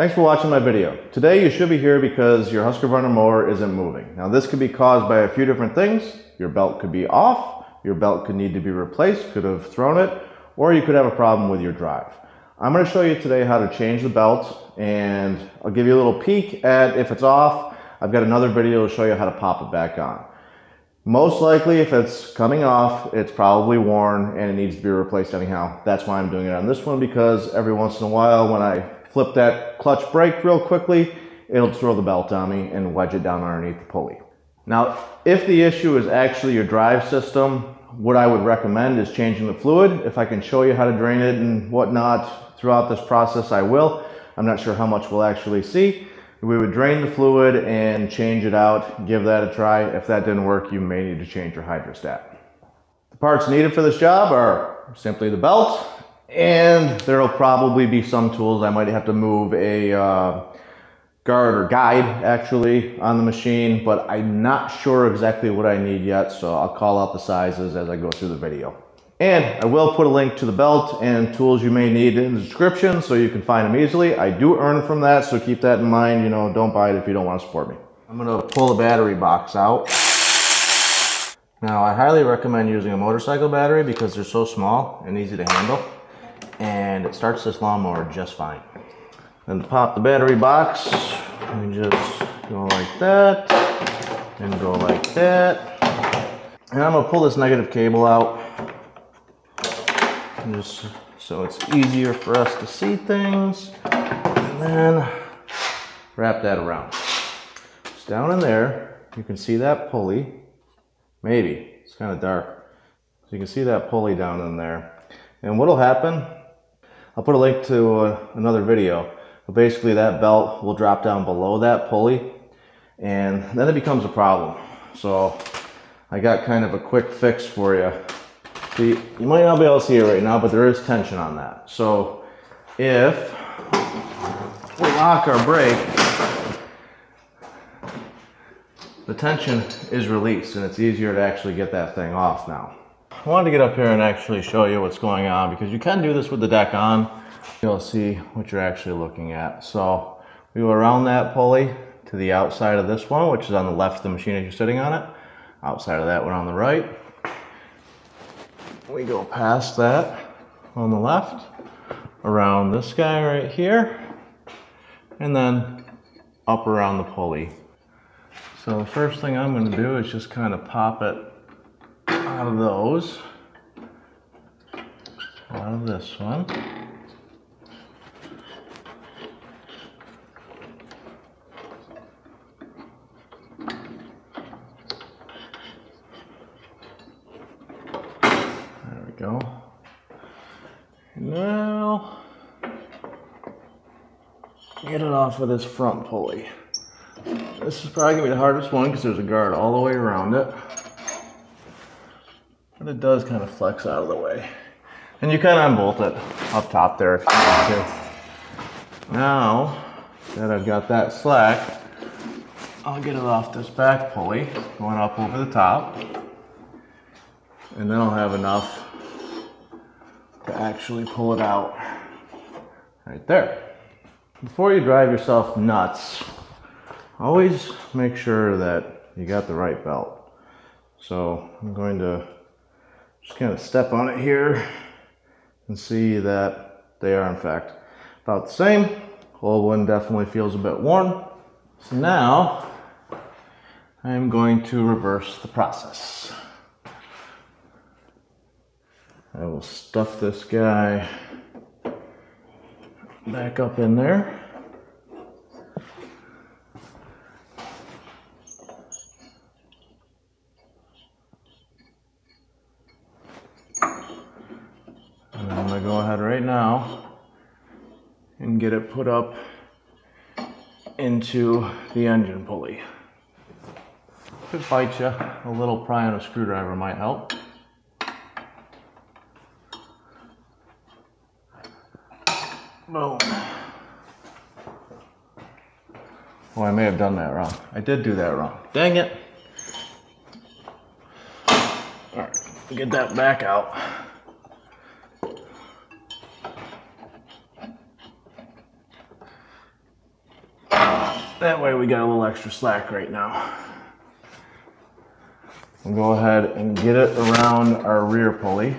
Thanks for watching my video. Today you should be here because your Husqvarna mower isn't moving. Now this could be caused by a few different things. Your belt could be off, your belt could need to be replaced, could have thrown it, or you could have a problem with your drive. I'm going to show you today how to change the belt, and I'll give you a little peek at if it's off. I've got another video to show you how to pop it back on. Most likely if it's coming off, it's probably worn and it needs to be replaced anyhow. That's why I'm doing it on this one, because every once in a while when I flip that clutch brake real quickly, it'll throw the belt on me and wedge it down underneath the pulley. Now, if the issue is actually your drive system, what I would recommend is changing the fluid. If I can show you how to drain it and whatnot throughout this process, I will. I'm not sure how much we'll actually see. We would drain the fluid and change it out, give that a try. If that didn't work, you may need to change your hydrostat. The parts needed for this job are simply the belt, and there'll probably be some tools. I might have to move a guard or guide actually on the machine, but I'm not sure exactly what I need yet, so I'll call out the sizes as I go through the video. And I will put a link to the belt and tools you may need in the description so you can find them easily. I do earn from that, so keep that in mind. You know, don't buy it if you don't want to support me. I'm going to pull the battery box out. Now, I highly recommend using a motorcycle battery because they're so small and easy to handle, and it starts this lawnmower just fine. Then to pop the battery box, you just go like that, and go like that. And I'm going to pull this negative cable out, just so it's easier for us to see things, and then wrap that around. It's down in there. You can see that pulley. Maybe. It's kind of dark. So you can see that pulley down in there. And what'll happen, I'll put a link to another video, but basically that belt will drop down below that pulley, and then it becomes a problem. So I got kind of a quick fix for you. See, you might not be able to see it right now, but there is tension on that. So if we lock our brake, the tension is released and it's easier to actually get that thing off now. I wanted to get up here and actually show you what's going on, because you can do this with the deck on. You'll see what you're actually looking at. So we go around that pulley to the outside of this one, which is on the left of the machine as you're sitting on it. Outside of that one on the right. We go past that on the left, around this guy right here, and then up around the pulley. So the first thing I'm going to do is just kind of pop it out of those, out of this one. There we go. Now get it off of this front pulley. This is probably going to be the hardest one because there's a guard all the way around it. But it does kind of flex out of the way. And you can unbolt it up top there if you need to. Now that I've got that slack, I'll get it off this back pulley, going up over the top. And then I'll have enough to actually pull it out right there. Before you drive yourself nuts, always make sure that you got the right belt. So I'm going to just kind of step on it here and see that they are in fact about the same. Old one definitely feels a bit worn. So now I'm going to reverse the process. I will stuff this guy back up in there. And I'm going to go ahead right now and get it put up into the engine pulley. If it bites you, a little pry on a screwdriver might help. Boom. Oh, I may have done that wrong. I did do that wrong. Dang it. Alright, get that back out. That way we got a little extra slack right now. We'll go ahead and get it around our rear pulley.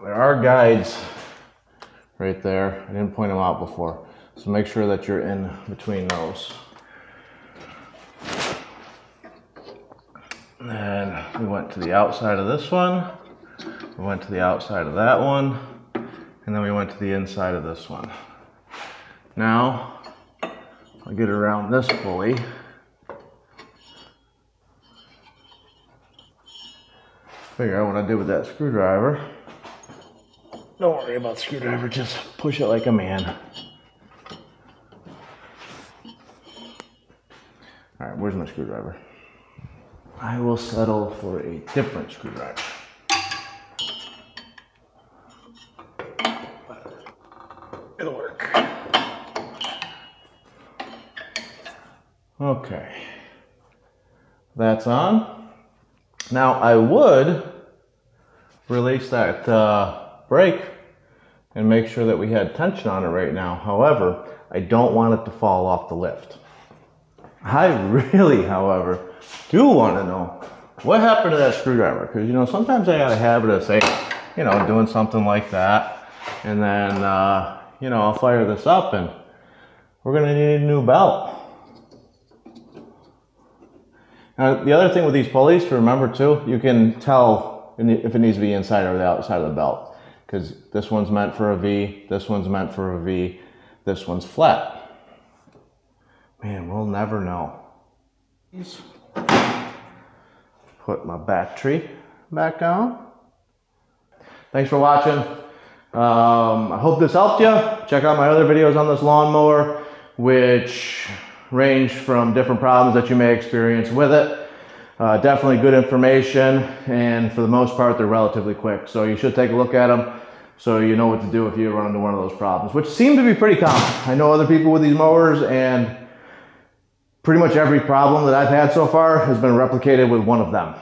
There are guides right there. I didn't point them out before. So make sure that you're in between those. And then we went to the outside of this one. We went to the outside of that one. And then we went to the inside of this one. Now, I'll get around this pulley. Figure out what I did with that screwdriver. Don't worry about the screwdriver, just push it like a man. All right, where's my screwdriver? I will settle for a different screwdriver. It'll work. Okay, that's on. Now I would release that brake and make sure that we had tension on it right now. However, I don't want it to fall off the lift. I really, however, do want to know what happened to that screwdriver, because you know, sometimes I got a habit of saying, you know, doing something like that, and then you know, I'll fire this up and we're gonna need a new belt. Now, the other thing with these pulleys to remember too, you can tell if it needs to be inside or the outside of the belt, because this one's meant for a V, this one's meant for a V, this one's flat. Man, we'll never know. Put my battery back on. Thanks for watching. I hope this helped you. Check out my other videos on this lawnmower, which range from different problems that you may experience with it. Definitely good information, and for the most part, they're relatively quick. So you should take a look at them so you know what to do if you run into one of those problems, which seem to be pretty common. I know other people with these mowers, and pretty much every problem that I've had so far has been replicated with one of them.